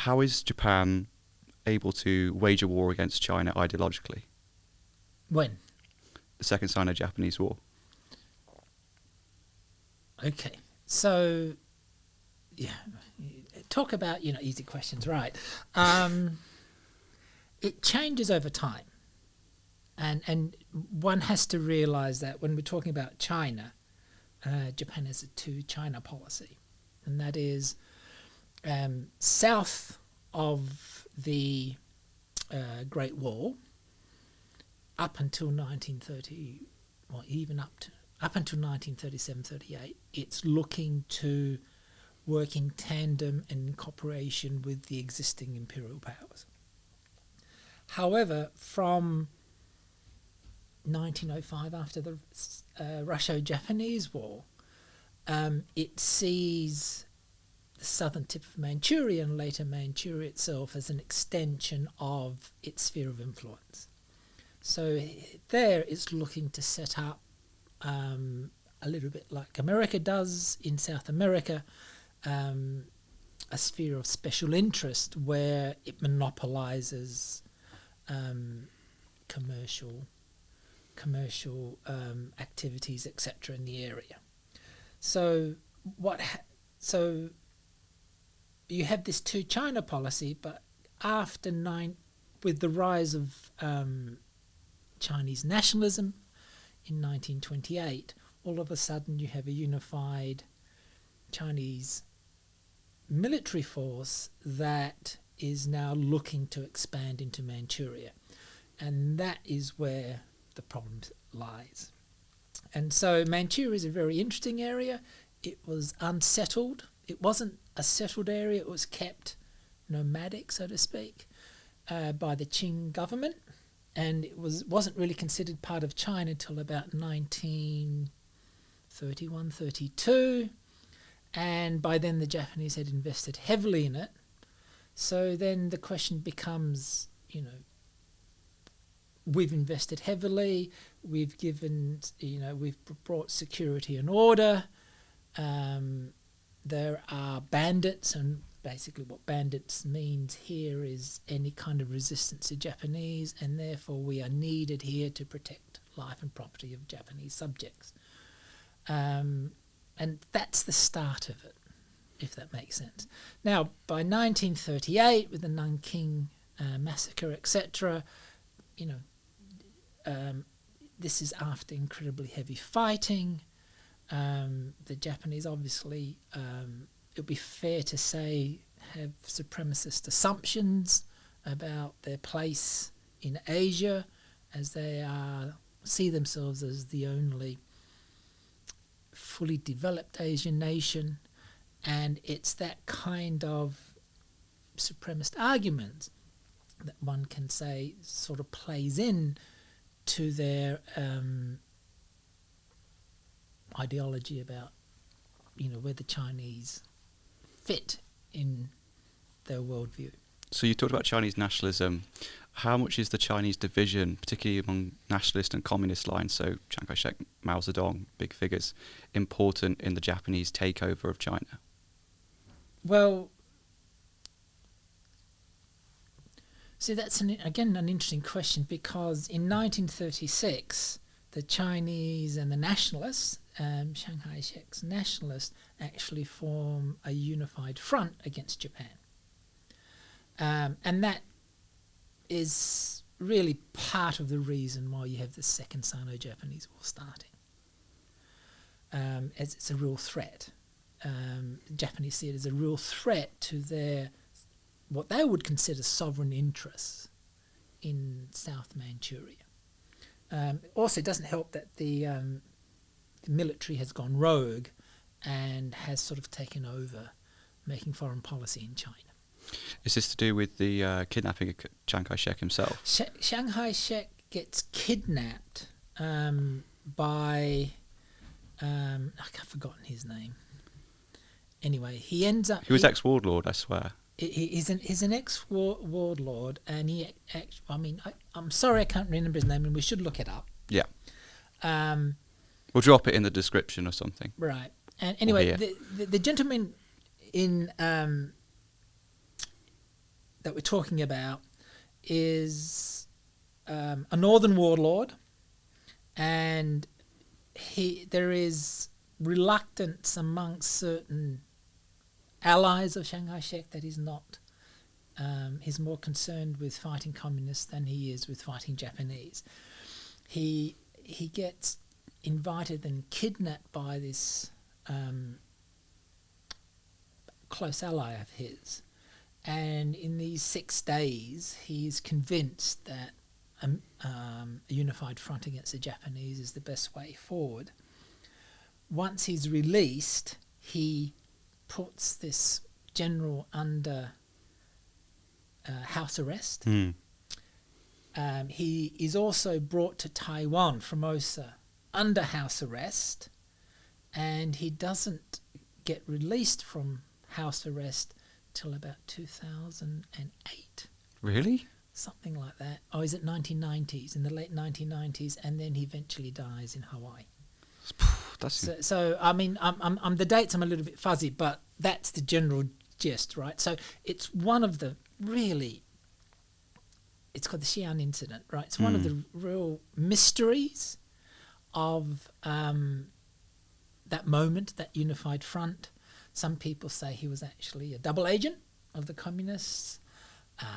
how is Japan able to wage a war against China ideologically? When? The Second Sino-Japanese War. Okay, so yeah, talk about easy questions, right? It changes over time, and one has to realize that when we're talking about China, Japan has a two-China policy, and that is south of the Great Wall, up until 1930, or even up until 1937-38, it's looking to work in tandem and in cooperation with the existing imperial powers. However, from 1905, after the Russo-Japanese War, it sees the southern tip of Manchuria and later Manchuria itself as an extension of its sphere of influence. So there it's looking to set up a little bit like America does in South America, a sphere of special interest where it monopolizes commercial activities, etc., in the area. So so you have this two China policy, but with the rise of Chinese nationalism in 1928, all of a sudden you have a unified Chinese military force that is now looking to expand into Manchuria. And that is where the problem lies. And so Manchuria is a very interesting area. It was unsettled. It wasn't a settled area. It was kept nomadic, so to speak, by the Qing government. And it wasn't really considered part of China until about 1931, 32. And by then the Japanese had invested heavily in it. So then the question becomes, we've invested heavily, we've brought security and order, there are bandits, and basically what bandits means here is any kind of resistance to Japanese, and therefore we are needed here to protect life and property of Japanese subjects. And that's the start of it, if that makes sense. Now, by 1938, with the Nanking massacre, etc., this is after incredibly heavy fighting. The Japanese obviously, it would be fair to say, have supremacist assumptions about their place in Asia, as they see themselves as the only fully developed Asian nation, and it's that kind of supremacist argument that one can say sort of plays in to their ideology about where the Chinese fit in their worldview. So you talked about Chinese nationalism. How much is the Chinese division, particularly among nationalist and communist lines, so Chiang Kai-shek, Mao Zedong, big figures, important in the Japanese takeover of China? Well, see, that's again an interesting question, because in 1936 the Chinese and the nationalists, Chiang Kai-shek's nationalists, actually form a unified front against Japan. And that is really part of the reason why you have the Second Sino-Japanese War starting. As it's a real threat. The Japanese see it as a real threat to their, what they would consider sovereign interests in South Manchuria. Also, it doesn't help that the military has gone rogue and has sort of taken over making foreign policy in China. Is this to do with the kidnapping of Chiang Kai-shek himself? Chiang Kai-shek gets kidnapped by, I've forgotten his name. Anyway, he ends up... He was ex-warlord, I swear. He's an ex-warlord, and I'm sorry I can't remember his name, and we should look it up. Yeah. We'll drop it in the description or something. Right. And anyway, the gentleman in that we're talking about is a northern warlord, and there is reluctance amongst certain allies of Chiang Kai-shek that he's not. He's more concerned with fighting communists than he is with fighting Japanese. He gets invited and kidnapped by this close ally of his, and in these 6 days he's convinced that a unified front against the Japanese is the best way forward. Once he's released, he puts this general under house arrest. He is also brought to Taiwan, Formosa, under house arrest, and he doesn't get released from house arrest till about 2008. Really? Something like that. Oh, is it 1990s, in the late 1990s, and then he eventually dies in Hawaii. So I mean, I'm the dates I'm a little bit fuzzy, but that's the general gist, right? So it's one of the really, it's called the Xi'an incident, right? It's one of the real mysteries of that moment, that unified front. Some people say he was actually a double agent of the communists.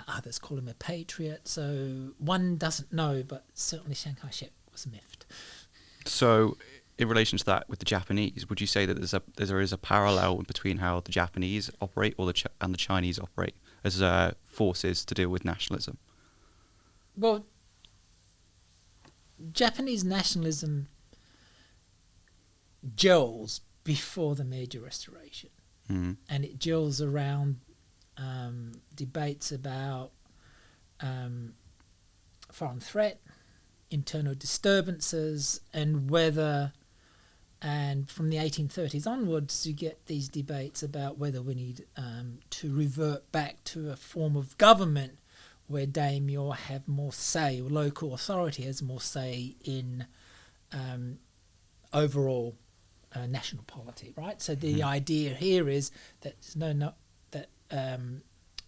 Others call him a patriot. So one doesn't know, but certainly Chiang Kai-shek was miffed. So in relation to that with the Japanese, would you say that there is a parallel between how the Japanese operate and the Chinese operate as forces to deal with nationalism? Well, Japanese nationalism gels before the Meiji Restoration, and it gels around debates about foreign threat, internal disturbances, and whether, and from the 1830s onwards, you get these debates about whether we need to revert back to a form of government where daimyo have more say, or local authority has more say in overall national polity, right? So the idea here is that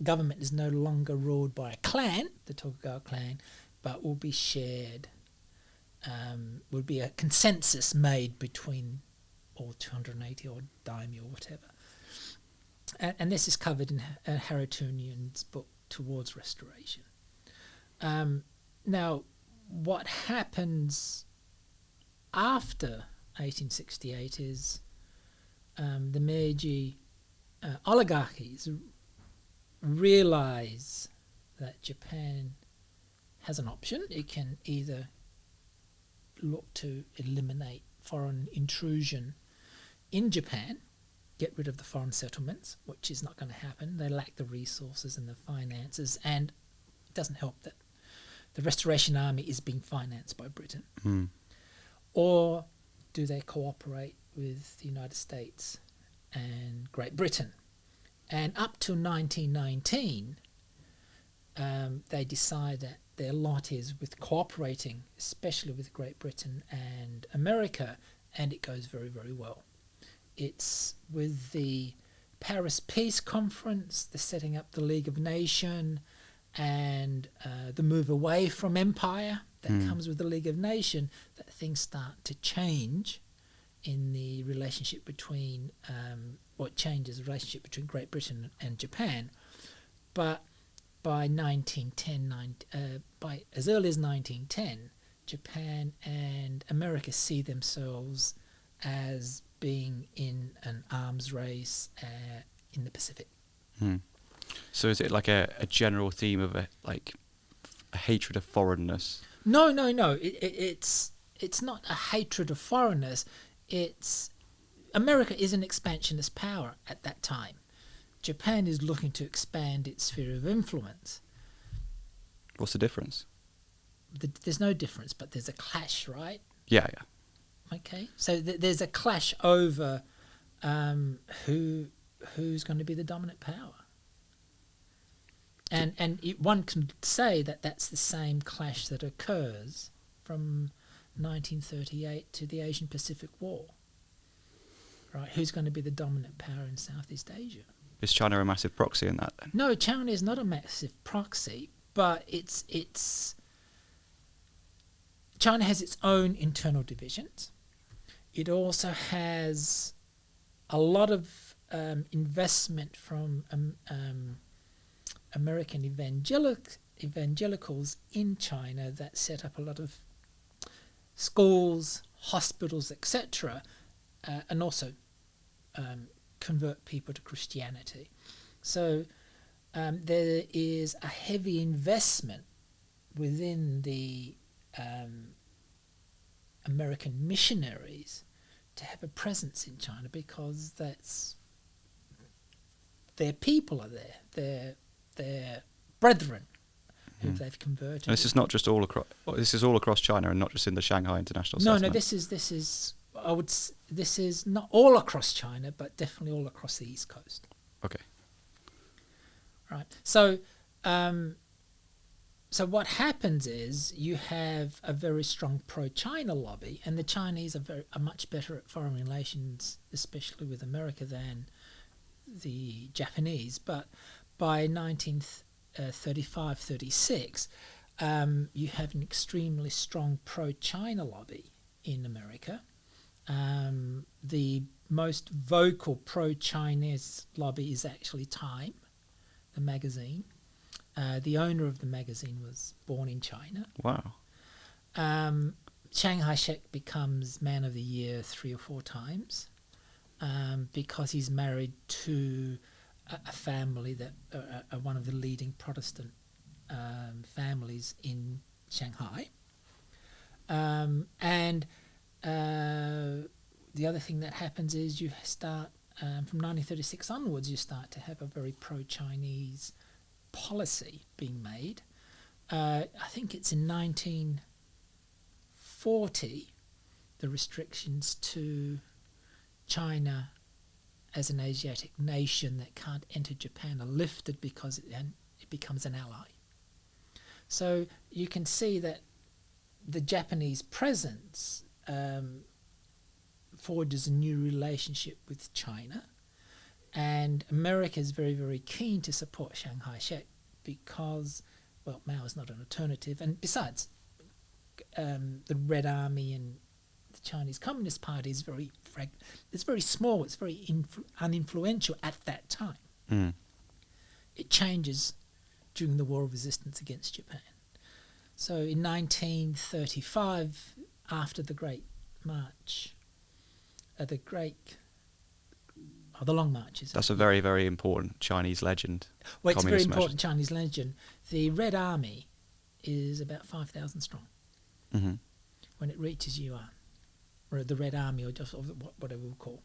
government is no longer ruled by a clan, the Tokugawa clan, but will be shared, would be a consensus made between all 280 odd daimyo or whatever. And this is covered in Haratunian's book Towards Restoration. Now, what happens after 1868 is the Meiji oligarchies realize that Japan has an option. It can either look to eliminate foreign intrusion in Japan, get rid of the foreign settlements, which is not going to happen. They lack the resources and the finances, and it doesn't help that the Restoration Army is being financed by Britain. Or do they cooperate with the United States and Great Britain? And up to 1919, they decide that their lot is with cooperating, especially with Great Britain and America, and it goes very, very well. It's with the Paris Peace Conference, the setting up the League of Nations, and the move away from empire that comes with the League of Nations, that things start to change in the relationship between, what changes the relationship between Great Britain and Japan. But by 1910, by as early as 1910, Japan and America see themselves as being in an arms race in the Pacific. So is it like a general theme of a hatred of foreignness? No. It's not a hatred of foreigners. It's America is an expansionist power at that time. Japan is looking to expand its sphere of influence. What's the difference? There's no difference, but there's a clash, right? Yeah. Okay, so there's a clash over who's going to be the dominant power. And one can say that that's the same clash that occurs from 1938 to the Asian Pacific War. Right, who's going to be the dominant power in Southeast Asia? Is China a massive proxy in that then? No, China is not a massive proxy, but China has its own internal divisions. It also has a lot of investment from American evangelicals in China that set up a lot of schools, hospitals, etc., and also convert people to Christianity. So there is a heavy investment within the American missionaries to have a presence in China, because their people are there, their brethren who they've converted. And this is not just all across. This is all across China, and not just in the Shanghai International Settlement. No, this is not all across China, but definitely all across the East Coast. Okay. Right. So, so what happens is you have a very strong pro-China lobby, and the Chinese are much better at foreign relations, especially with America, than the Japanese. But by 1935-36, you have an extremely strong pro-China lobby in America. The most vocal pro-Chinese lobby is actually Time, the magazine. The owner of the magazine was born in China. Wow. Chiang Kai-shek becomes Man of the Year 3 or 4 times because he's married to a family that are one of the leading Protestant families in Shanghai. And the other thing that happens is you start, from 1936 onwards, you start to have a very pro-Chinese policy being made. I think it's in 1940 the restrictions to China as an Asiatic nation that can't enter Japan are lifted because it becomes an ally. So you can see that the Japanese presence forges a new relationship with China, and America is very, very keen to support Chiang Kai-shek because, well, Mao is not an alternative, and besides, the Red Army and the Chinese Communist Party is it's very small, it's very uninfluential at that time. Mm. It changes during the War of Resistance against Japan. So in 1935, after the Great March, the Long Marches. That's a very, very important Chinese legend. Well, it's a very Communist important Chinese legend. The Red Army is about 5,000 strong when it reaches Yuan, or the Red Army, or just whatever we'll call.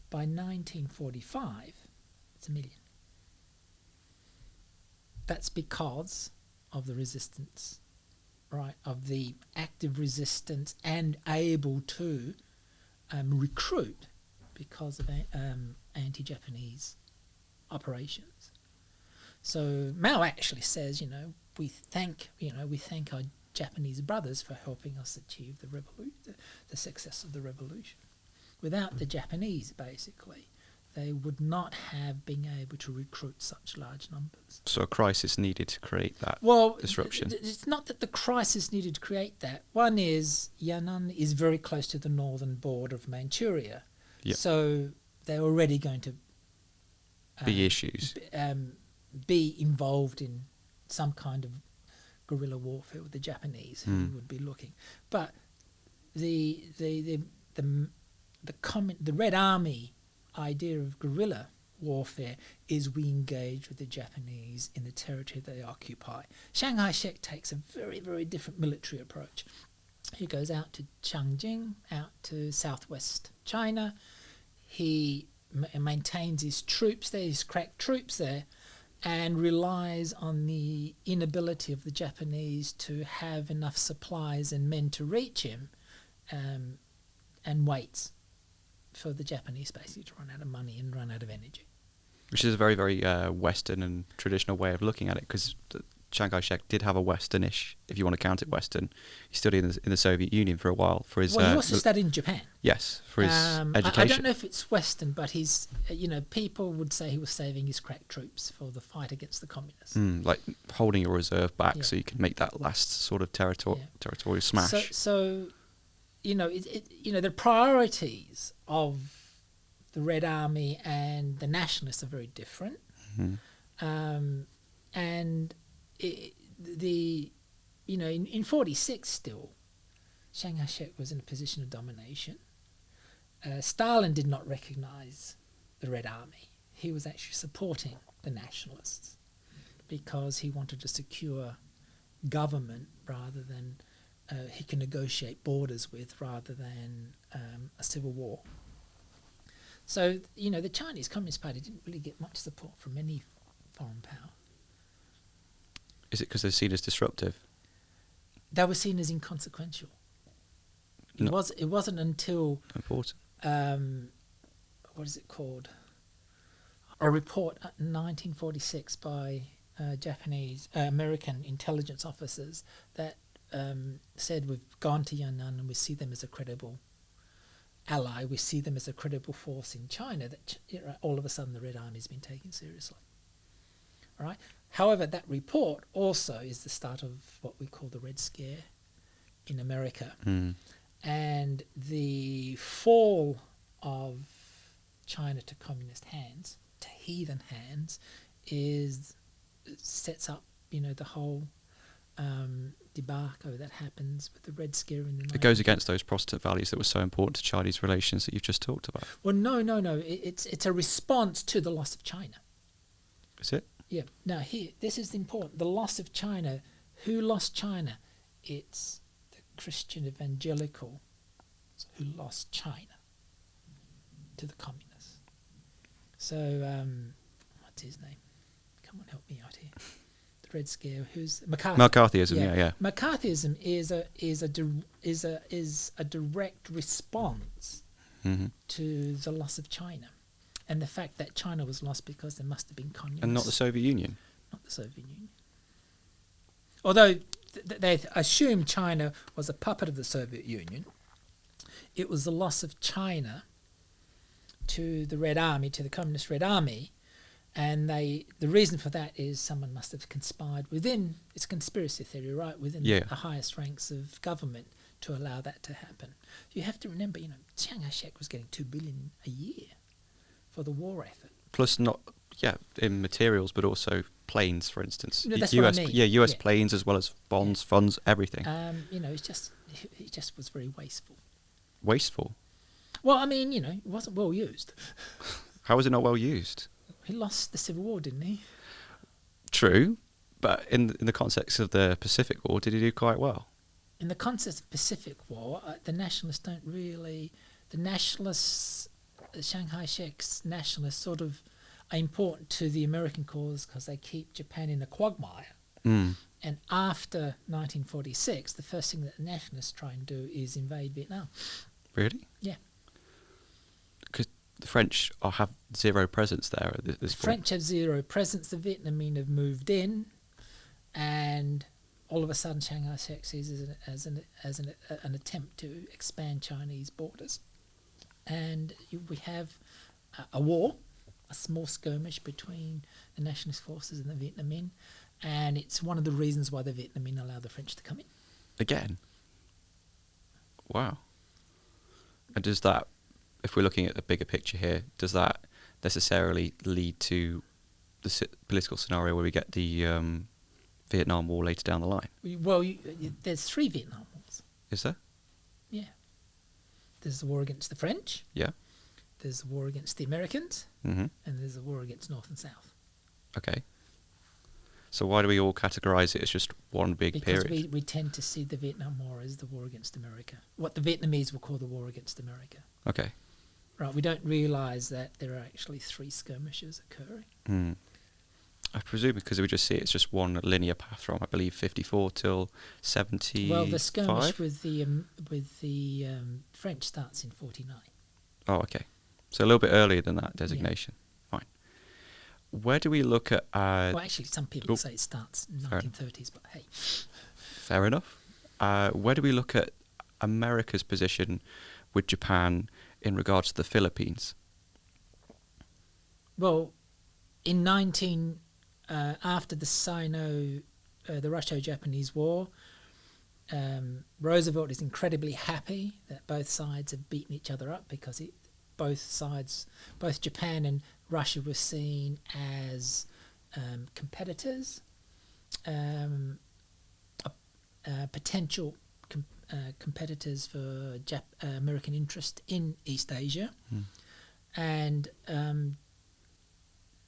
By 1945, it's 1 million. That's because of the resistance, right, of the active resistance, and able to recruit because of anti-Japanese operations. So Mao actually says, we thank our Japanese brothers for helping us achieve the success of the revolution. Without the Japanese, basically, they would not have been able to recruit such large numbers. So a crisis needed to create that disruption. It's not that the crisis needed to create that. One is Yan'an is very close to the northern border of Manchuria. Yep. So they're already going to be issues. Be involved in some kind of guerrilla warfare with the Japanese, who would be looking. But the Red Army idea of guerrilla warfare is we engage with the Japanese in the territory they occupy. Chiang Kai-shek takes a very, very different military approach. He goes out to Changjing, out to southwest China. He maintains his troops there, his crack troops there, and relies on the inability of the Japanese to have enough supplies and men to reach him, and waits for the Japanese basically to run out of money and run out of energy. Which is a very, very Western and traditional way of looking at it, because Chiang Kai-shek did have a Westernish, if you want to count it Western. He studied in the Soviet Union for a while for his. Well, he also studied in Japan. Yes, for his education. I don't know if it's Western, but he's, people would say he was saving his crack troops for the fight against the communists. Like holding your reserve back so you can make that last sort of territorial smash. So the priorities of the Red Army and the nationalists are very different. And in 46 still, Chiang Kai-shek was in a position of domination. Stalin did not recognize the Red Army. He was actually supporting the nationalists because he wanted to secure government rather than he can negotiate borders with rather than a civil war. So, the Chinese Communist Party didn't really get much support from any foreign power. Is it because they're seen as disruptive? They were seen as inconsequential. It wasn't until important. What is it called? A report in 1946 by American intelligence officers that said we've gone to Yan'an and we see them as a credible ally. We see them as a credible force in China. That all of a sudden the Red Army's been taken seriously. All right. However, that report also is the start of what we call the Red Scare in America. And the fall of China to communist hands, to heathen hands, sets up, the whole debacle that happens with the Red Scare in the. It goes against those Protestant values that were so important to Chinese relations that you've just talked about. Well, no. It's a response to the loss of China. Is it? Yeah. Now this is important. The loss of China. Who lost China? It's the Christian evangelical who lost China to the communists. So, what's his name? Come on, help me out here. The Red Scare. Who's McCarthy? McCarthyism. Yeah. McCarthyism is a direct response to the loss of China, and the fact that China was lost because there must have been communists. And not the Soviet Union. Not the Soviet Union. Although they assumed China was a puppet of the Soviet Union, it was the loss of China to the Red Army, to the Communist Red Army, and the reason for that is someone must have conspired within, it's conspiracy theory, right, within the highest ranks of government to allow that to happen. You have to remember, Chiang Kai-shek was getting $2 billion a year for the war effort. Plus in materials, but also planes, for instance. That's US, what I mean. US planes as well as bonds, funds, everything. It just was very wasteful. Wasteful? Well, it wasn't well used. How was it not well used? He lost the Civil War, didn't he? True, but in the context of the Pacific War, did he do quite well? In the context of the Pacific War, the nationalists don't really... The nationalists, Chiang Kai-shek's nationalists sort of are important to the American cause because they keep Japan in a quagmire. And after 1946, the first thing that the nationalists try and do is invade Vietnam. Really? Yeah. Because the French have zero presence there at this point. The French have zero presence. The Vietnamese have moved in, and all of a sudden Chiang Kai-shek sees it as an attempt to expand Chinese borders. And we have a war, a small skirmish between the nationalist forces and the Vietnamese, and it's one of the reasons why the Vietnamese allow the French to come in. Again? Wow. And does that, if we're looking at the bigger picture here, does that necessarily lead to the political scenario where we get the Vietnam War later down the line? Well, there's 3 Vietnam Wars. Is there? Yeah. There's the war against the French. Yeah. There's the war against the Americans. And there's the war against North and South. Okay. So why do we all categorise it as just one big period? Because we tend to see the Vietnam War as the war against America. What the Vietnamese will call the war against America. Okay. Right, we don't realise that there are actually 3 skirmishes occurring. I presume because we just see it's just one linear path from, I believe, 54 till 75. Well, the skirmish with the French starts in 49. Oh, okay. So a little bit earlier than that designation. Fine. Where do we look at... Well, actually, some people say it starts in the 1930s, but hey. Fair enough. Where do we look at America's position with Japan in regards to the Philippines? Well, after the Russo-Japanese War, Roosevelt is incredibly happy that both sides have beaten each other up, because both Japan and Russia were seen as competitors, potential competitors for American interest in East Asia. And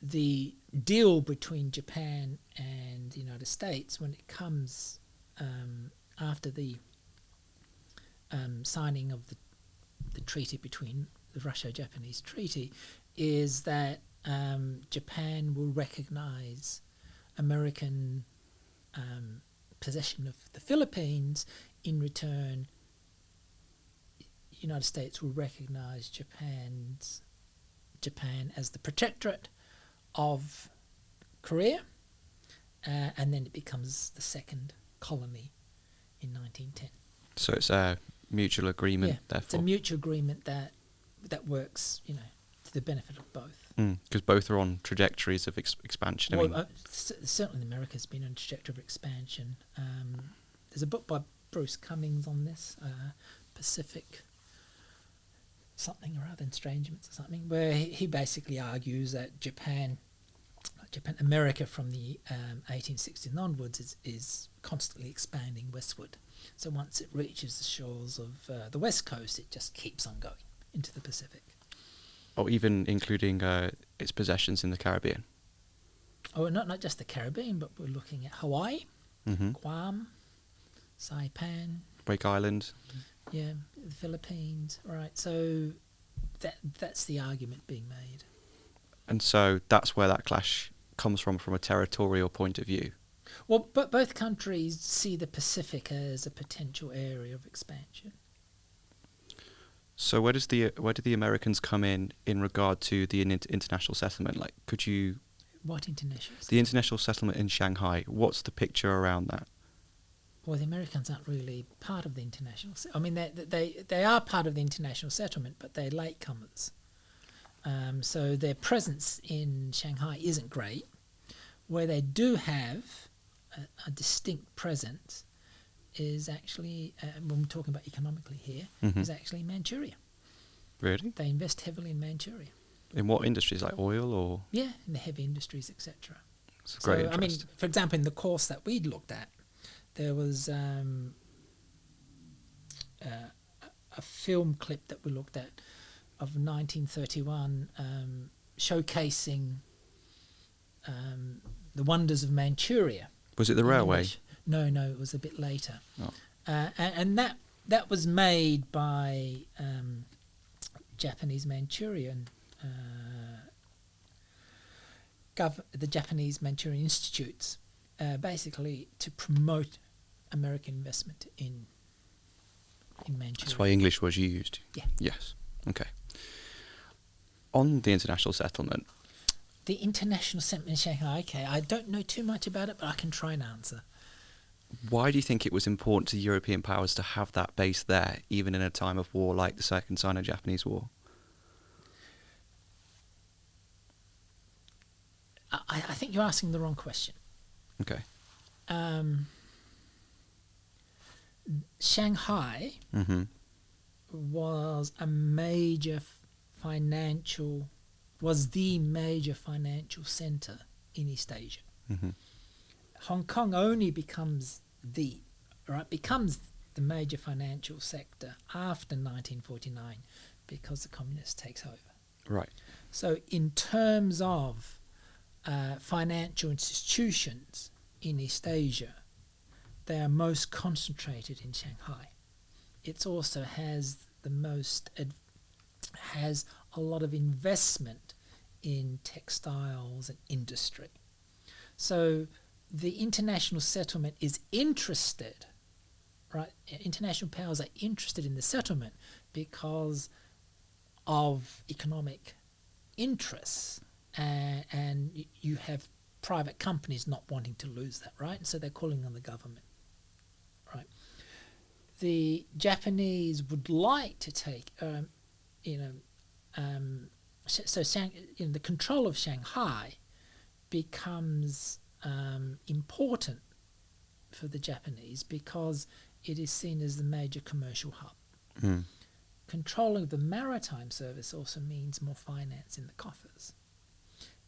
the deal between Japan and the United States, when it comes after the signing of the treaty between the Russo-Japanese Treaty, is that Japan will recognize American possession of the Philippines. In return, United States will recognize Japan as the protectorate of Korea, and then it becomes the second colony in 1910. So it's a mutual agreement, therefore. It's a mutual agreement that works, to the benefit of both. Because both are on trajectories of expansion. Well, certainly America's been on a trajectory of expansion. There's a book by Bruce Cummings on this, Pacific something or other, Estrangements or something, where he basically argues that America from the 1860s onwards is constantly expanding westward. So once it reaches the shores of the west coast, it just keeps on going into the Pacific. Or even including its possessions in the Caribbean. Oh, not just the Caribbean, but we're looking at Hawaii, Guam, Saipan, Wake Island. Yeah, the Philippines. Right. So that's the argument being made. And so that's where that clash comes from a territorial point of view. Well, but both countries see the Pacific as a potential area of expansion. So where do the Americans come in regard to the international settlement? Like, could you... What international settlement? The international settlement in Shanghai. What's the picture around that? Well, the Americans aren't really part of the international... I mean, they are part of the international settlement, but they're latecomers. So their presence in Shanghai isn't great. Where they do have a distinct presence is actually, when we're talking about economically here, is actually Manchuria. Really? They invest heavily in Manchuria. In what industries, like oil or...? Yeah, in the heavy industries, etc. It's a great interest. I mean, for example, in the course that we'd looked at, there was a film clip that we looked at of 1931 showcasing the wonders of Manchuria. Was it the railway? No, it was a bit later. Oh. And that was made by Japanese Manchurian, the Japanese Manchurian Institutes, basically to promote American investment in Manchuria. That's why English was used? Yeah. Yes. Okay. On the international settlement... The international settlement in Shanghai, okay, I don't know too much about it, but I can try and answer. Why do you think it was important to European powers to have that base there, even in a time of war like the Second Sino-Japanese War? I think you're asking the wrong question. Okay. Shanghai was the major financial centre in East Asia. Hong Kong only becomes the major financial sector after 1949 because the communists takes over. Right. So in terms of financial institutions in East Asia, they are most concentrated in Shanghai. It also has has a lot of investment in textiles and industry. So the international settlement is interested, right? International powers are interested in the settlement because of economic interests and you have private companies not wanting to lose that, right? So they're calling on the government, right? The Japanese would like to take, the control of Shanghai becomes important for the Japanese because it is seen as the major commercial hub. Mm. Controlling the maritime service also means more finance in the coffers.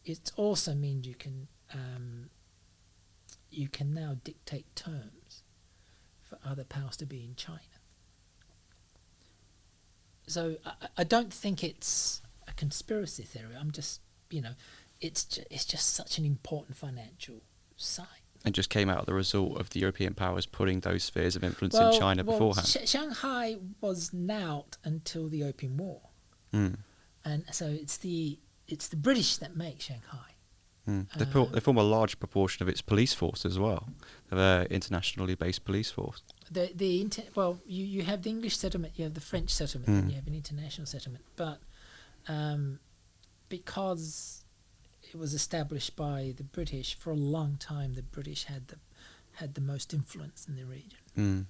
It also means you can now dictate terms for other powers to be in China. So I don't think it's a conspiracy theory. I'm just, it's just such an important financial sign. And just came out of the result of the European powers putting those spheres of influence in China beforehand. Shanghai was not until the Opium War, Mm. and so it's the British that make Shanghai. Mm. They form a large proportion of its police force as well, of an internationally based police force. You have the English settlement, you have the French settlement, and you have an international settlement. But because it was established by the British, for a long time the British had the most influence in the region.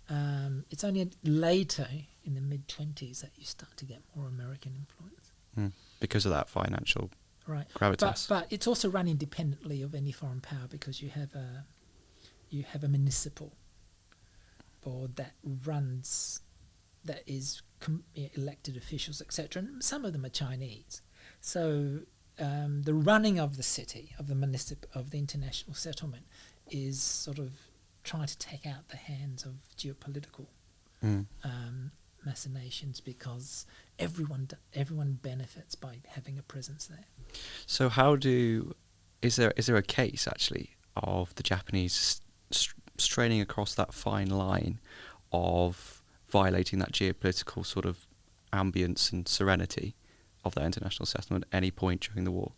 Mm. It's only later, in the mid-20s, that you start to get more American influence. Mm. Because of that financial gravitas. But it's also run independently of any foreign power because you have a municipal board that is elected officials, etc. And some of them are Chinese. So the running of the city, of the international settlement, is sort of trying to take out the hands of geopolitical machinations because everyone benefits by having a presence there. So is there a case actually of the Japanese straining across that fine line of violating that geopolitical sort of ambience and serenity of that international settlement at any point during the war?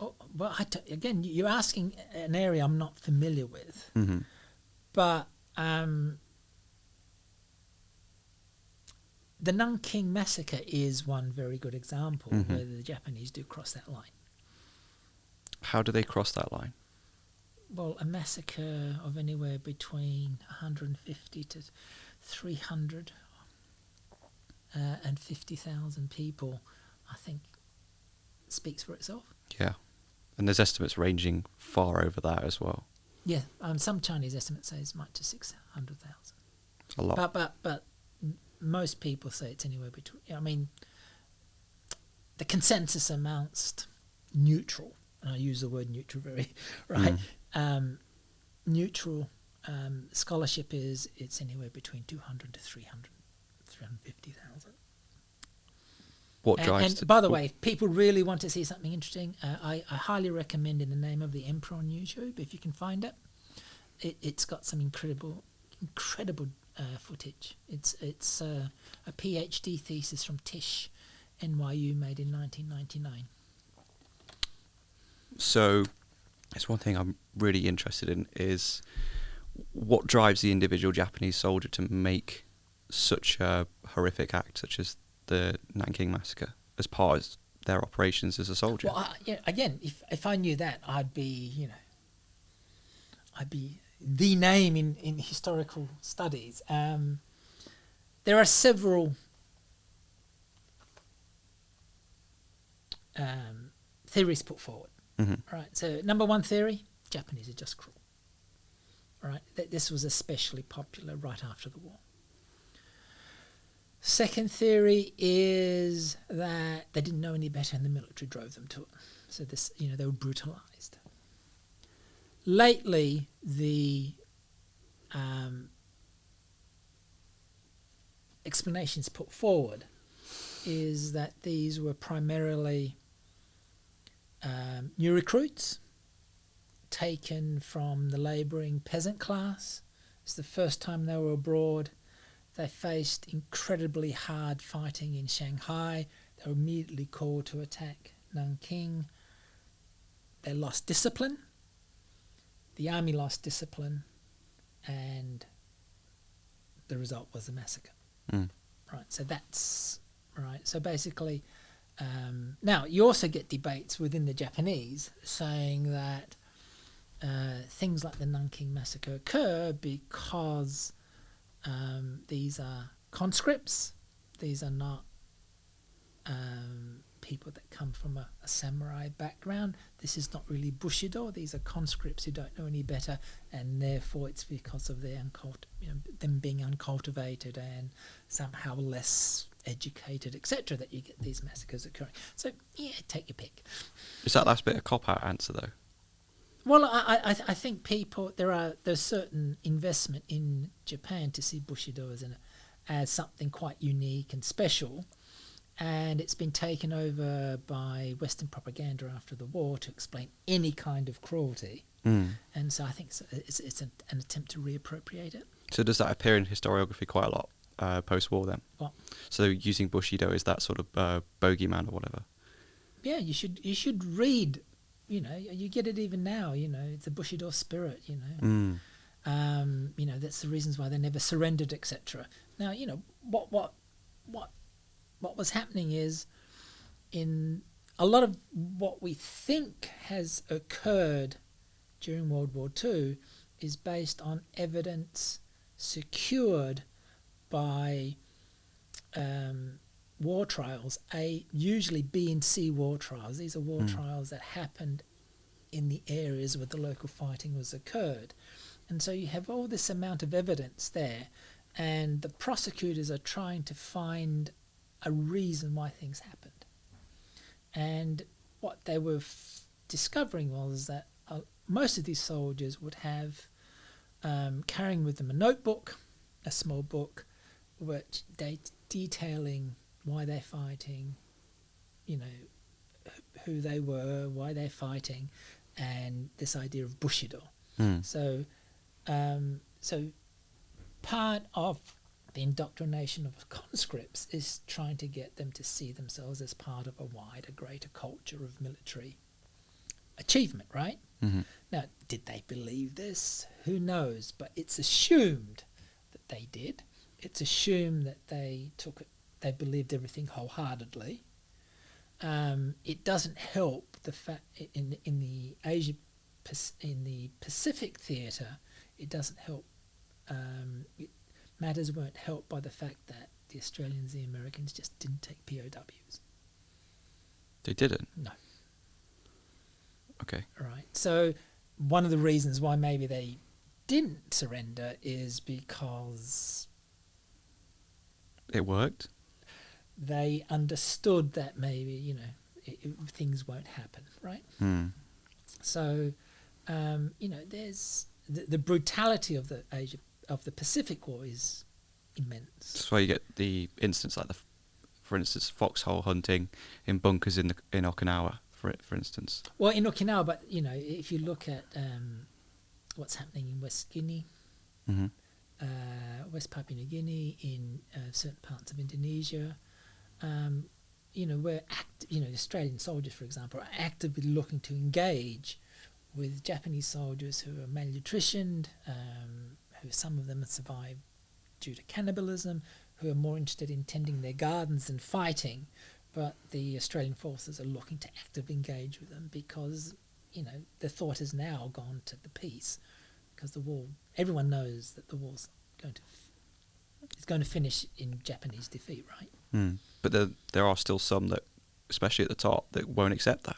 Oh, well, again, you're asking an area I'm not familiar with, Mm-hmm. but the Nanking massacre is one very good example where the Japanese do cross that line. How do they cross that line? Well, a massacre of anywhere between 150 to 300 and 50,000 people, I think, speaks for itself. Yeah. And there's estimates ranging far over that as well. Yeah, some Chinese estimates say as much as 600,000. A lot. But most people say it's anywhere between. I mean, the consensus amongst neutral, and I use the word neutral very right. Neutral scholarship is it's anywhere between 200 to 350,000. What drives? And by the way, if people really want to see something interesting, I highly recommend In the Name of the Emperor on YouTube if you can find it. It's got some incredible footage. It's a PhD thesis from Tisch, NYU, made in 1999. So, it's one thing I'm really interested in is what drives the individual Japanese soldier to make such a horrific act, such as the Nanking massacre, as part of their operations as a soldier. Well, again, if I knew that, I'd be the name in historical studies. There are several theories put forward. Mm-hmm. Right. So, number one theory: Japanese are just cruel. Right. This was especially popular right after the war. Second theory is that they didn't know any better and the military drove them to it. So they were brutalized. Lately, the explanations put forward is that these were primarily new recruits taken from the labouring peasant class. It's the first time they were abroad. They faced incredibly hard fighting in Shanghai. They were immediately called to attack Nanking. They lost discipline. The army lost discipline, and the result was a massacre. Mm. Right. So that's right. So basically, Now, you also get debates within the Japanese saying that things like the Nanking Massacre occur because these are conscripts. These are not people that come from a samurai background. This is not really Bushido. These are conscripts who don't know any better, and therefore it's because of their them being uncultivated and somehow less educated, etc., that you get these massacres occurring. So yeah, take your pick. Is that last bit a cop-out answer though? Well, I think there's certain investment in Japan to see Bushido as something quite unique and special, and it's been taken over by Western propaganda after the war to explain any kind of cruelty, and so I think it's an attempt to reappropriate it. So does that appear in historiography quite a lot post-war then? What? So using Bushido as that sort of bogeyman or whatever? Yeah, you should read. You get it even now. It's a Bushido spirit. That's the reasons why they never surrendered, etc. Now, what was happening is, in a lot of what we think has occurred during World War II is based on evidence secured by war trials, usually B and C war trials. These are war trials that happened in the areas where the local fighting was occurred. And so you have all this amount of evidence there, and the prosecutors are trying to find a reason why things happened. And what they were discovering was that most of these soldiers would have carrying with them a notebook, a small book, which detailing why they're fighting, who they were, why they're fighting, and this idea of Bushido. So part of the indoctrination of conscripts is trying to get them to see themselves as part of a wider, greater culture of military achievement, right? Mm-hmm. Now, did they believe this? Who knows? But it's assumed that they did. It's assumed that they believed everything wholeheartedly. It doesn't help the fact in the Pacific theatre. It doesn't help. Matters weren't helped by the fact that the Australians, the Americans, just didn't take POWs. They didn't? No. Okay. Right. So one of the reasons why maybe they didn't surrender is because it worked. They understood that maybe things won't happen, right? So there's the brutality of the Pacific War is immense. That's why you get the instance like for instance, foxhole hunting in bunkers in Okinawa, for instance. Well, in Okinawa, but if you look at what's happening in West Guinea, West Papua New Guinea, in certain parts of Indonesia, where Australian soldiers, for example, are actively looking to engage with Japanese soldiers who are malnutritioned, who some of them have survived due to cannibalism, who are more interested in tending their gardens than fighting. But the Australian forces are looking to actively engage with them because, the thought has now gone to the peace, because the war, everyone knows that the war's going to finish in Japanese defeat, right? But there are still some that, especially at the top, that won't accept that.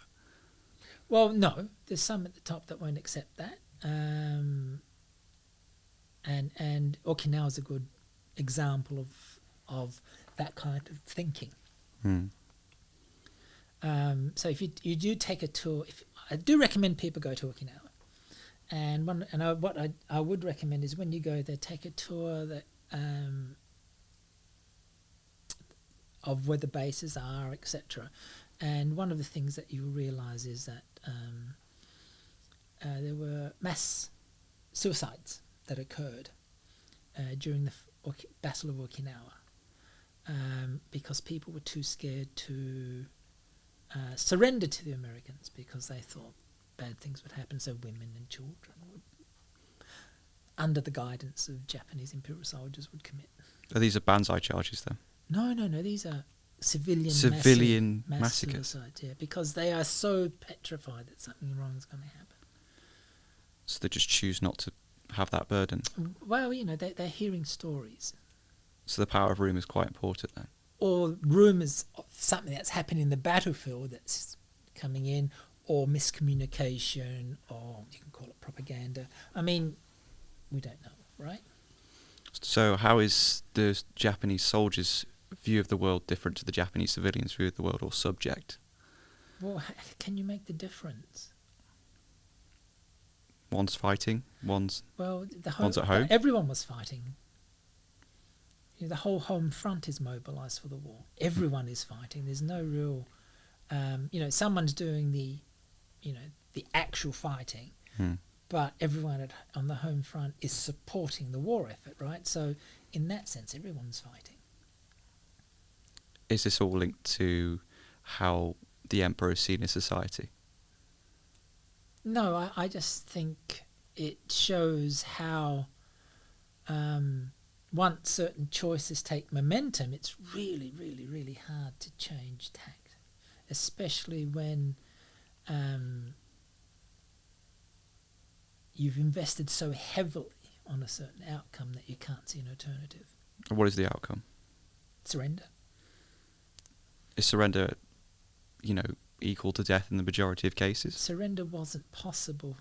Well, no, there's some at the top that won't accept that, and Okinawa is a good example of that kind of thinking. So if you do take a tour, I do recommend people go to Okinawa, what I would recommend is when you go there, take a tour that of where the bases are, etc. And one of the things that you realise is that there were mass suicides that occurred during the Battle of Okinawa because people were too scared to surrender to the Americans because they thought bad things would happen, so women and children would, under the guidance of Japanese Imperial soldiers, would commit. Are these Banzai charges then? No, these are civilian mass massacres. suicides, yeah, because they are so petrified that something wrong is going to happen. So they just choose not to have that burden. Well, you know, they're hearing stories. So the power of rumour is quite important then. Or rumours of something that's happening in the battlefield that's coming in, or miscommunication, or you can call it propaganda. I mean, we don't know, right? So how is the Japanese soldiers' view of the world different to the Japanese civilians' view of the world, or subject? Well, can you make the difference? One's fighting, one's one's at home. Everyone was fighting. You know, the whole home front is mobilised for the war. Everyone is fighting. There's no real, someone's doing the actual fighting, but everyone on the home front is supporting the war effort, right? So in that sense, everyone's fighting. Is this all linked to how the emperor is seen in society? No, I just think it shows how once certain choices take momentum, it's really, really, really hard to change tact, especially when you've invested so heavily on a certain outcome that you can't see an alternative. What is the outcome? Surrender. Is surrender, equal to death in the majority of cases? Surrender wasn't possible.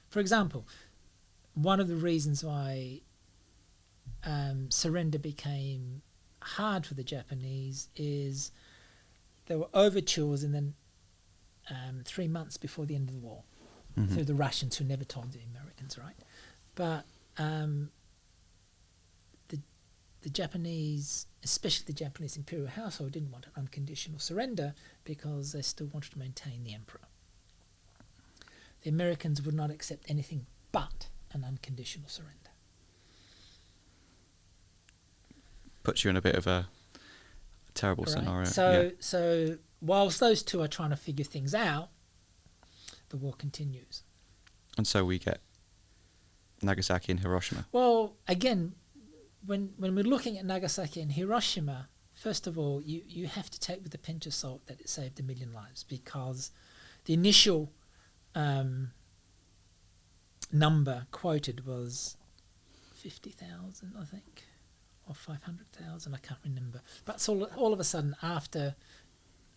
For example, one of the reasons why surrender became hard for the Japanese is there were overtures in the 3 months before the end of the war through the Russians, who never told the Americans, right? But the Japanese, especially the Japanese Imperial household, didn't want an unconditional surrender because they still wanted to maintain the emperor. The Americans would not accept anything but an unconditional surrender. Puts you in a bit of a terrible scenario. So whilst those two are trying to figure things out, the war continues. And so we get Nagasaki and Hiroshima. Well, again, when we're looking at Nagasaki and Hiroshima, first of all, you have to take with a pinch of salt that it saved 1 million lives, because the initial number quoted was 50,000, I think, or 500,000, I can't remember. But so all of a sudden, after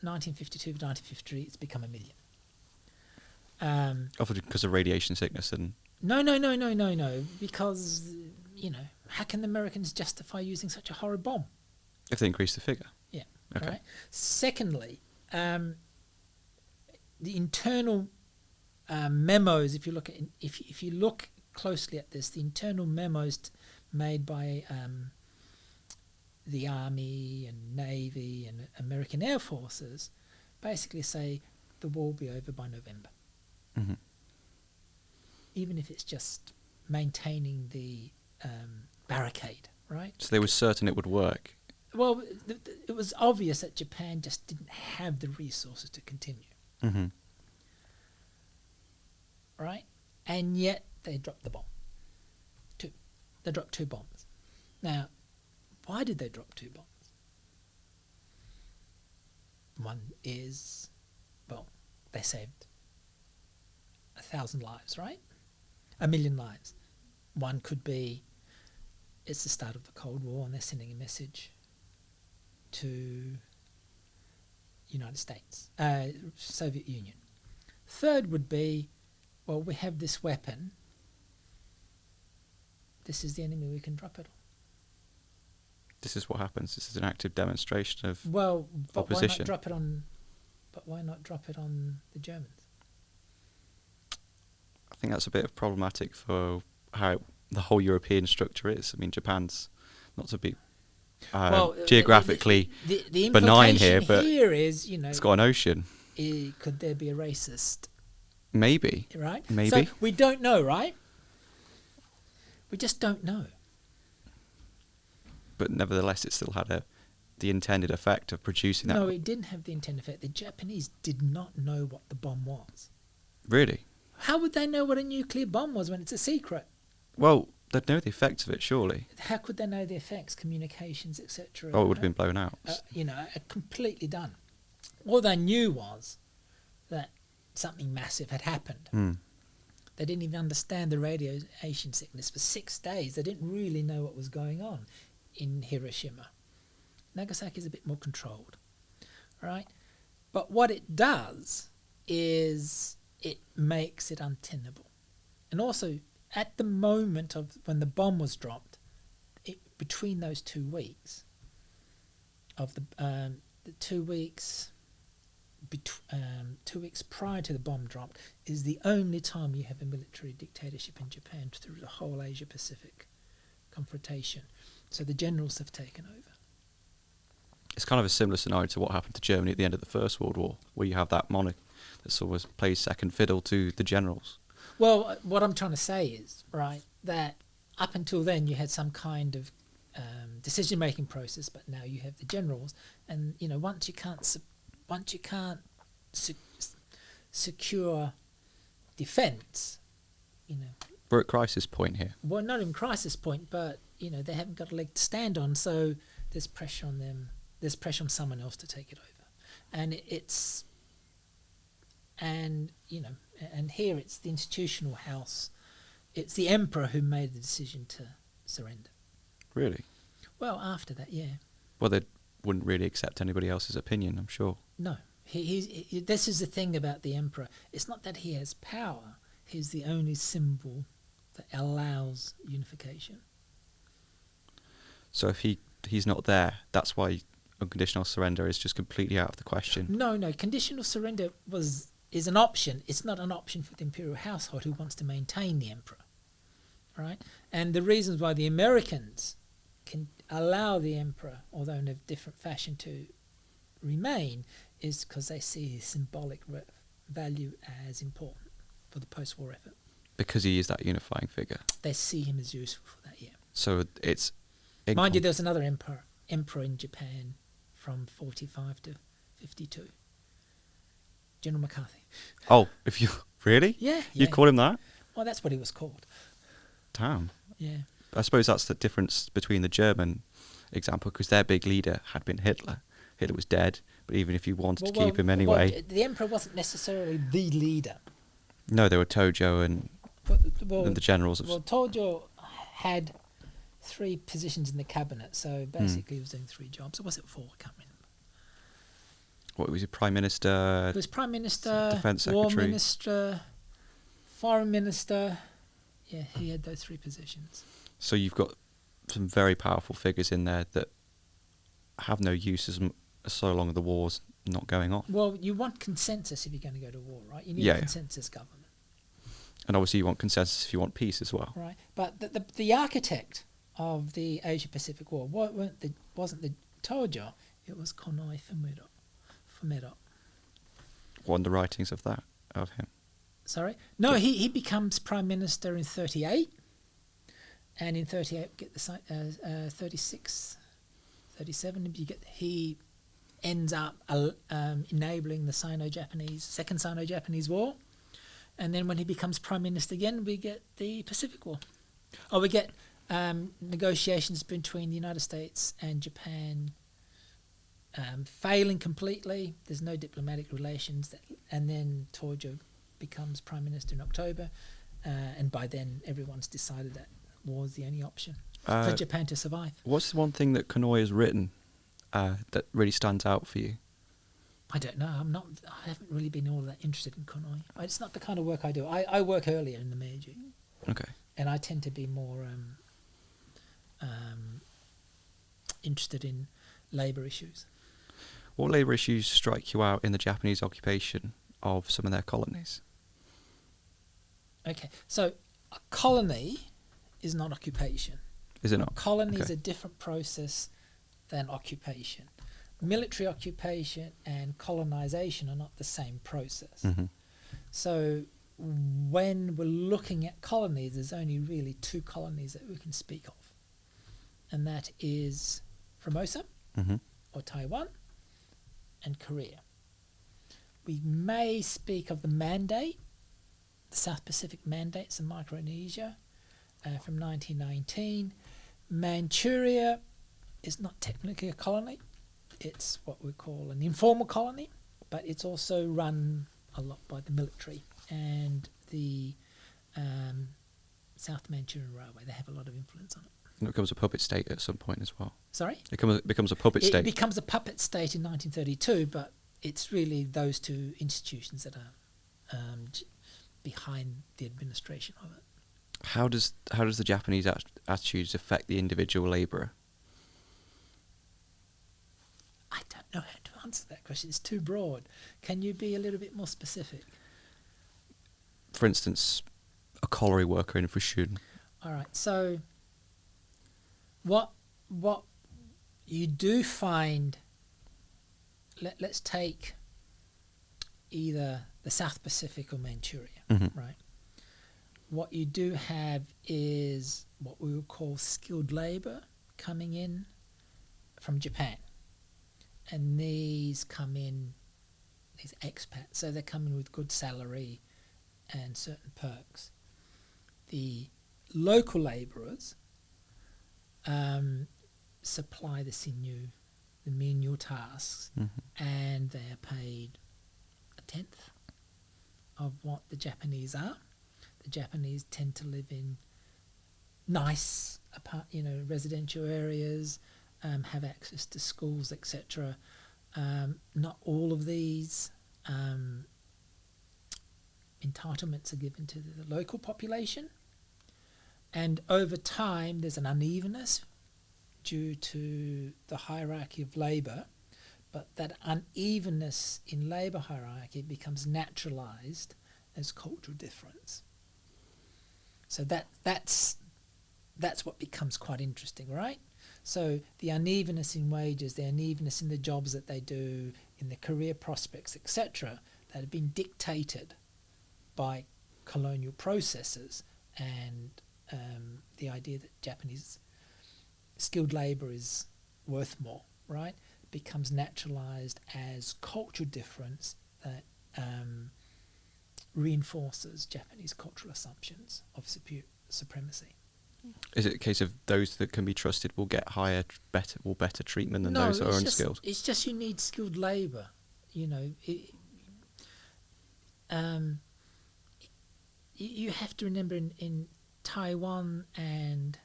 1952 to 1953, it's become 1 million. Often because of radiation sickness and... No, because, how can the Americans justify using such a horrid bomb? If they increase the figure. Yeah. Okay. Right. Secondly, the internal memos. If you look closely at this, the internal memos made by the Army and Navy and American Air Forces basically say the war will be over by November. Mm-hmm. Even if it's just maintaining the barricade, right? So they were certain it would work. Well, it was obvious that Japan just didn't have the resources to continue. Mm-hmm. Right? And yet they dropped the bomb. They dropped 2 bombs. Now, why did they drop 2 bombs? One is, they saved 1,000 lives, right? 1 million lives. One could be, it's the start of the Cold War and they're sending a message to United States, Soviet Union. Third would be, we have this weapon. This is the enemy, we can drop it on. This is what happens. This is an active demonstration of Why opposition. not drop it on the Germans? I think that's a bit problematic for how the whole European structure is. I mean, Japan's not to be geographically the benign here, but here is, it's got an ocean. Could there be a racist? Maybe. Right? Maybe. So we don't know, right? We just don't know. But nevertheless, it still had the intended effect of producing that. No, it didn't have the intended effect. The Japanese did not know what the bomb was. Really? How would they know what a nuclear bomb was when it's a secret? Well, They'd know the effects of it, surely. How could they know the effects, communications, etc.? Oh, it would have been blown out. Completely done. All they knew was that something massive had happened. They didn't even understand the radiation sickness for 6 days. They didn't really know what was going on in Hiroshima. Nagasaki is a bit more controlled, right? But what it does is it makes it untenable. And also, at the moment of when the bomb was dropped, between those 2 weeks, of the 2 weeks, 2 weeks prior to the bomb drop, is the only time you have a military dictatorship in Japan through the whole Asia-Pacific confrontation. So the generals have taken over. It's kind of a similar scenario to what happened to Germany at the end of the First World War, where you have that monarch that sort of plays second fiddle to the generals. Well, what I'm trying to say is, right, that up until then you had some kind of decision-making process, but now you have the generals, and once you can't secure defence, We're at crisis point here. Well, not in crisis point, but they haven't got a leg to stand on, so there's pressure on them. There's pressure on someone else to take it over, and and here it's the institutional house. It's the emperor who made the decision to surrender. Really? Well, after that, yeah. Well, they wouldn't really accept anybody else's opinion, I'm sure. No, this is the thing about the emperor. It's not that he has power. He's the only symbol that allows unification. So if he's not there, that's why unconditional surrender is just completely out of the question. No, conditional surrender is an option. It's not an option for the imperial household who wants to maintain the emperor, right? And the reasons why the Americans can allow the emperor, although in a different fashion, to remain is because they see his symbolic value as important for the post-war effort. Because he is that unifying figure. They see him as useful for that, yeah. So it's... Mind you, there was another emperor in Japan from 45 to 52. General McCarthy. Oh, if you... Really? Yeah. You call him that? Well, that's what he was called. Damn. Yeah. I suppose that's the difference between the German example, because their big leader had been Hitler. Hitler was dead, but even if you wanted to keep him anyway... Well, the emperor wasn't necessarily the leader. No, there were Tojo and the generals. Well, Tojo had 3 positions in the cabinet, so basically he was doing 3 jobs. Or was it 4? I can't remember. What was he, Prime Minister? He was Prime Minister, Defence Secretary, War Minister, Foreign Minister. Yeah, he had those 3 positions. So you've got some very powerful figures in there that have no use as so long as the war's not going on. Well, you want consensus if you're going to go to war, right? You need a consensus government. And obviously you want consensus if you want peace as well. Right, but the architect of the Asia-Pacific War wasn't the Tojo, it was Konoe Fumero. What are the writings of him? Sorry? No, he becomes Prime Minister in 38, and in 38 we get the 36, 37, he ends up enabling the Second Sino-Japanese War. And then when he becomes Prime Minister again, we get the Pacific War. Or we get negotiations between the United States and Japan failing completely. There's no diplomatic relations. And then Tojo becomes Prime Minister in October. And by then, everyone's decided that war is the only option for Japan to survive. What's the one thing that Konoe has written that really stands out for you? I don't know. I haven't really been all that interested in Konoe. It's not the kind of work I do. I work earlier in the Meiji. Okay. And I tend to be more interested in labour issues. What labour issues strike you out in the Japanese occupation of some of their colonies? Okay, so a colony is not occupation. Is it not? Colony is a different process than occupation. Military occupation and colonisation are not the same process. Mm-hmm. So when we're looking at colonies, there's only really 2 colonies that we can speak of. And that is Formosa, or Taiwan, and Korea. We may speak of the Mandate, the South Pacific Mandates in Micronesia, from 1919. Manchuria is not technically a colony. It's what we call an informal colony, but it's also run a lot by the military and the South Manchurian Railway. They have a lot of influence on it. And it becomes a puppet state at some point as well. Sorry? It becomes a puppet It state. becomes a puppet state in 1932, but it's really those two institutions that are behind the administration of it. How does the Japanese attitudes affect the individual labourer? I don't know how to answer that question. It's too broad. Can you be a little bit more specific? For instance, a colliery worker in Fushun. All right. So what you do find, let's take either the South Pacific or Manchuria, right? What you do have is what we would call skilled labour coming in from Japan. And these come in, these expats, so they come in with good salary and certain perks. The local labourers supply the menial tasks, and they are paid a tenth of what the Japanese are. The Japanese tend to live in nice, residential areas, have access to schools, etc. Not all of these entitlements are given to the local population, and over time there's an unevenness due to the hierarchy of labour, but that unevenness in labour hierarchy becomes naturalised as cultural difference. So that's what becomes quite interesting, right? So the unevenness in wages, the unevenness in the jobs that they do, in the career prospects, etc., that have been dictated by colonial processes, and the idea that Japanese skilled labour is worth more, right, becomes naturalised as cultural difference that reinforces Japanese cultural assumptions of supremacy. Is it a case of those that can be trusted will get better treatment than those that are unskilled? It's just you need skilled labour. You have to remember in Taiwan and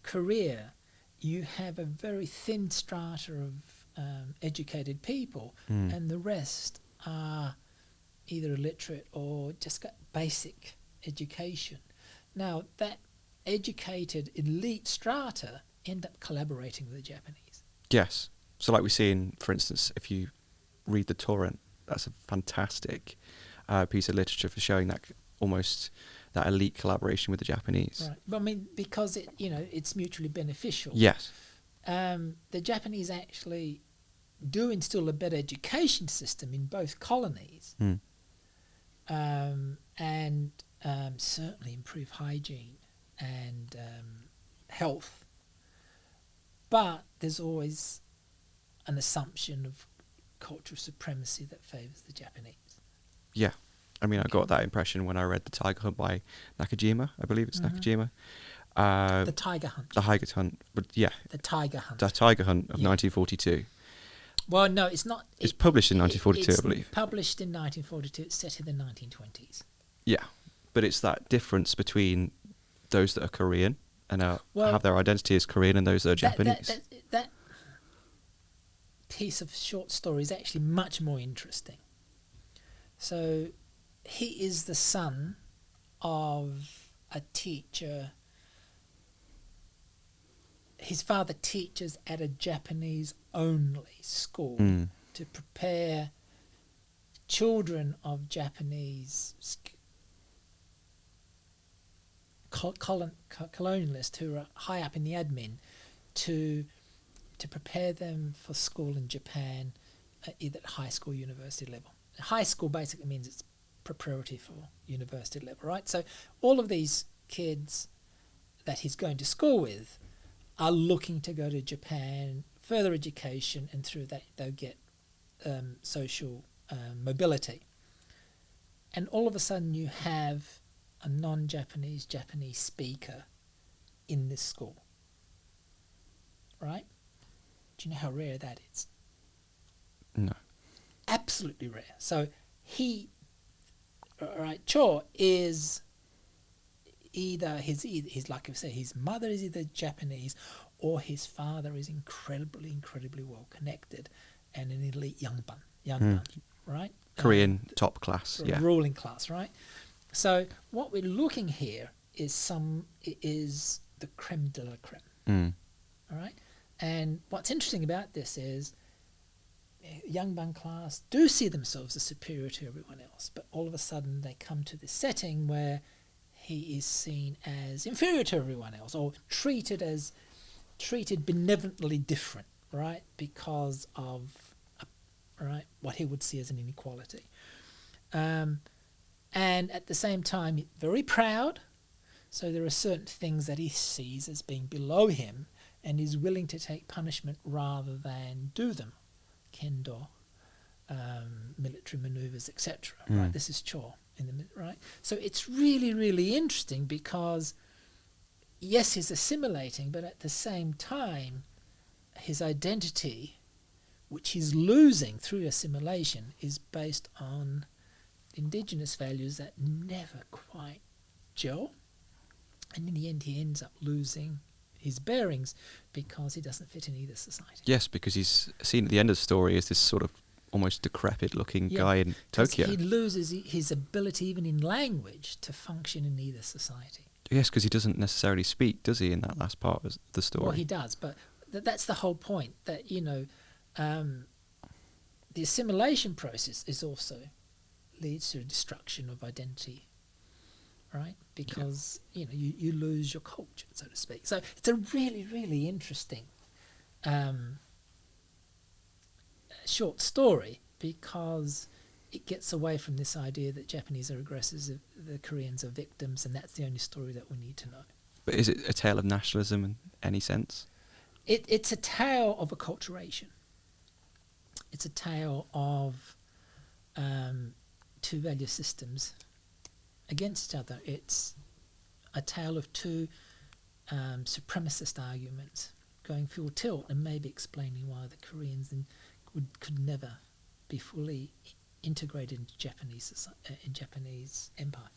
Korea, you have a very thin strata of educated people, and the rest are either illiterate or just got basic education. Now, that educated elite strata end up collaborating with the Japanese. Yes. So like we see in, for instance, if you read The Torrent, that's a fantastic piece of literature for showing that almost that elite collaboration with the Japanese. Right. But I mean, because it's mutually beneficial. Yes. The Japanese actually do instill a better education system in both colonies, and certainly improve hygiene and health. But there's always an assumption of cultural supremacy that favours the Japanese. Yeah. I mean, I got that impression when I read The Tiger Hunt by Nakajima. I believe it's Nakajima. The Tiger Hunt. The Tiger Hunt. But yeah. The Tiger Hunt. The Tiger Hunt of 1942. Well, no, it's not. It's published in 1942, I believe. It's published in 1942. It's set in the 1920s. Yeah. But it's that difference between those that are Korean and have their identity as Korean and those that are Japanese. That piece of short story is actually much more interesting. So he is the son of a teacher. His father teaches at a Japanese-only school to prepare children of Japanese colonialists who are high up in the admin to prepare them for school in Japan, either at high school, university level. High school basically means it's preparatory for university level, right? So all of these kids that he's going to school with are looking to go to Japan, further education, and through that they'll get social mobility. And all of a sudden you have a non-Japanese Japanese speaker in this school. Right? Do you know how rare that is? No. Absolutely rare. So Cho is he's like I say, his mother is either Japanese or his father is incredibly well connected and an elite Yangban, right? Korean top class, yeah. Ruling class, right? So what we're looking here is the creme de la creme. All right? And what's interesting about this is Yangban class do see themselves as superior to everyone else, but all of a sudden they come to this setting where he is seen as inferior to everyone else, or treated benevolently different, right? Because of what he would see as an inequality. And at the same time, very proud. So there are certain things that he sees as being below him, and is willing to take punishment rather than do them. Kendo, military maneuvers, etc. Right, this is Cho right. So it's really interesting because yes, he's assimilating, but at the same time, his identity, which he's losing through assimilation, is based on indigenous values that never quite gel, and in the end, he ends up losing his bearings because he doesn't fit in either society. Yes, because he's seen at the end of the story as this sort of almost decrepit-looking guy in Tokyo. He loses his ability, even in language, to function in either society. Yes, because he doesn't necessarily speak, does he, in that last part of the story? Well, he does, but that's the whole point, that, the assimilation process is also leads to a destruction of identity, right? Because, you lose your culture, so to speak. So it's a really interesting short story, because it gets away from this idea that Japanese are aggressors, the Koreans are victims, and that's the only story that we need to know. But is it a tale of nationalism in any sense? It's a tale of acculturation. It's a tale of two value systems against each other. It's a tale of two supremacist arguments going full tilt, and maybe explaining why the Koreans could never be fully integrated into Japanese empire.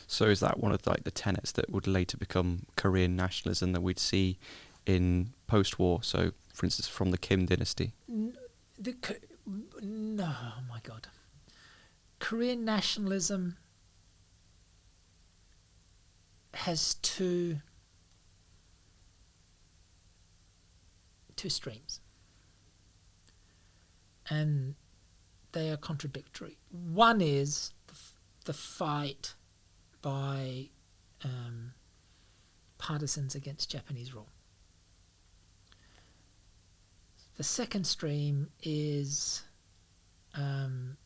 So is that one of the tenets that would later become Korean nationalism that we'd see in post-war? So, for instance, from the Kim dynasty. No, oh my God. Korean nationalism has two streams, and they are contradictory. One is the fight by partisans against Japanese rule. The second stream is from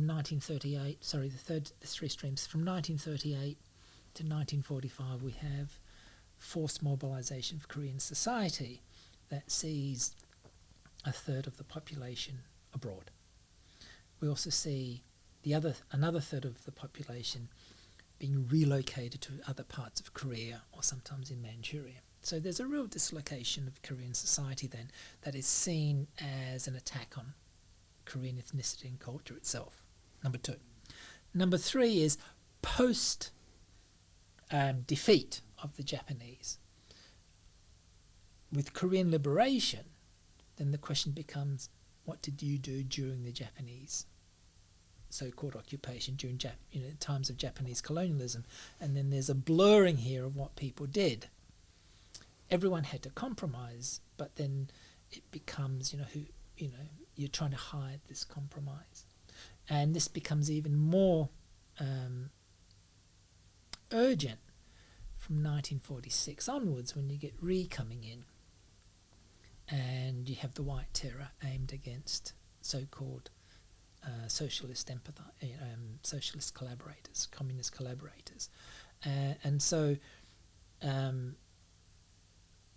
1938. Sorry, the three streams from 1938 to 1945. We have forced mobilization of Korean society that sees a third of the population abroad. We also see another third of the population being relocated to other parts of Korea, or sometimes in Manchuria. So there's a real dislocation of Korean society then that is seen as an attack on Korean ethnicity and culture itself. Number two. Number three is post defeat of the Japanese. With Korean liberation, then the question becomes, what did you do during the Japanese so-called occupation, during times of Japanese colonialism? And then there's a blurring here of what people did. Everyone had to compromise, but then it becomes, you're trying to hide this compromise. And this becomes even more urgent from 1946 onwards, when you get coming in, and you have the White Terror aimed against so-called socialist collaborators, communist collaborators. And so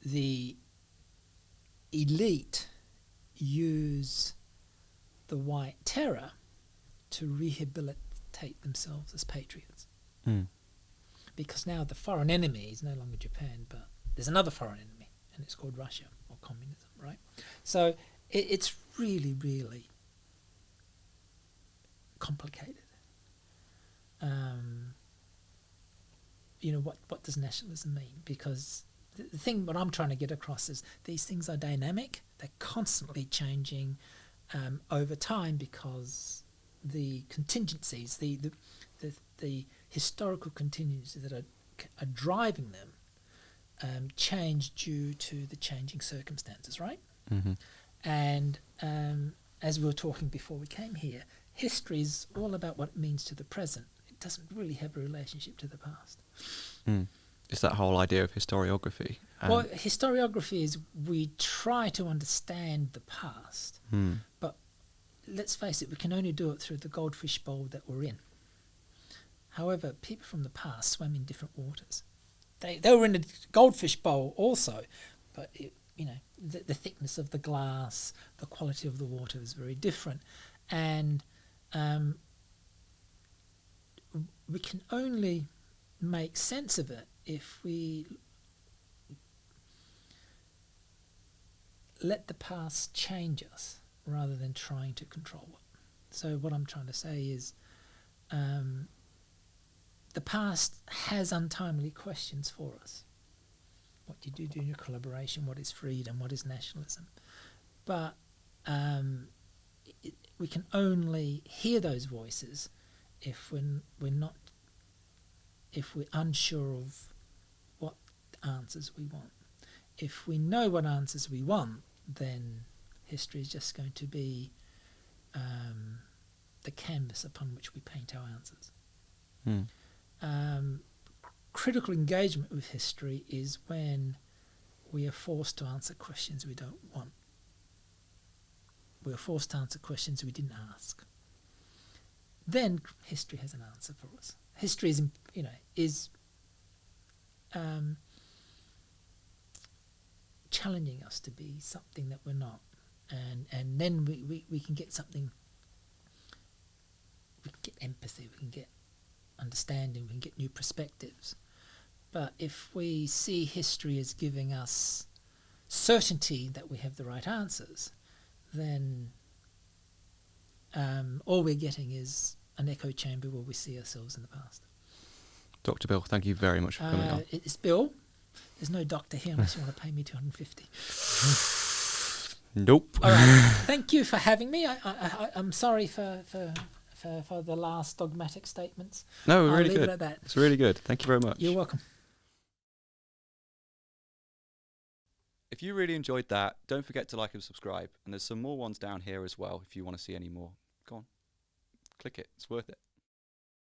the elite use the White Terror to take themselves as patriots. Mm. Because now the foreign enemy is no longer Japan, but there's another foreign enemy, and it's called Russia or communism, right? So it's really, really complicated. What does nationalism mean? Because the thing what I'm trying to get across is these things are dynamic. They're constantly changing over time, because the contingencies, the historical contingencies that are driving them change due to the changing circumstances, right? Mm-hmm. And as we were talking before we came here, history is all about what it means to the present. It doesn't really have a relationship to the past. Mm. It's that whole idea of historiography. Well, historiography is we try to understand the past, but let's face it, we can only do it through the goldfish bowl that we're in. However, people from the past swam in different waters. They were in a goldfish bowl also, but the thickness of the glass, the quality of the water is very different, and we can only make sense of it if we let the past change us rather than trying to control it. So what I'm trying to say is the past has untimely questions for us. What did you do in your collaboration? What is freedom? What is nationalism? But we can only hear those voices if we're unsure of what answers we want. If we know what answers we want, then history is just going to be the canvas upon which we paint our answers. Critical engagement with history is when we are forced to answer questions we don't want. We are forced to answer questions we didn't ask. Then history has an answer for us. History is challenging us to be something that we're not, and then we can get something. We can get empathy. We can get understanding. We can get new perspectives. But if we see history as giving us certainty that we have the right answers, then all we're getting is an echo chamber where we see ourselves in the past. Dr. Bill, thank you very much for coming on. It's Bill. There's no doctor here unless you want to pay me $250. Nope. All right. Thank you for having me. I'm sorry for the last dogmatic statements. No, I'll really leave good. it at that. It's really good. Thank you very much. You're welcome. If you really enjoyed that, don't forget to like and subscribe. And there's some more ones down here as well if you want to see any more. Go on. Click it. It's worth it.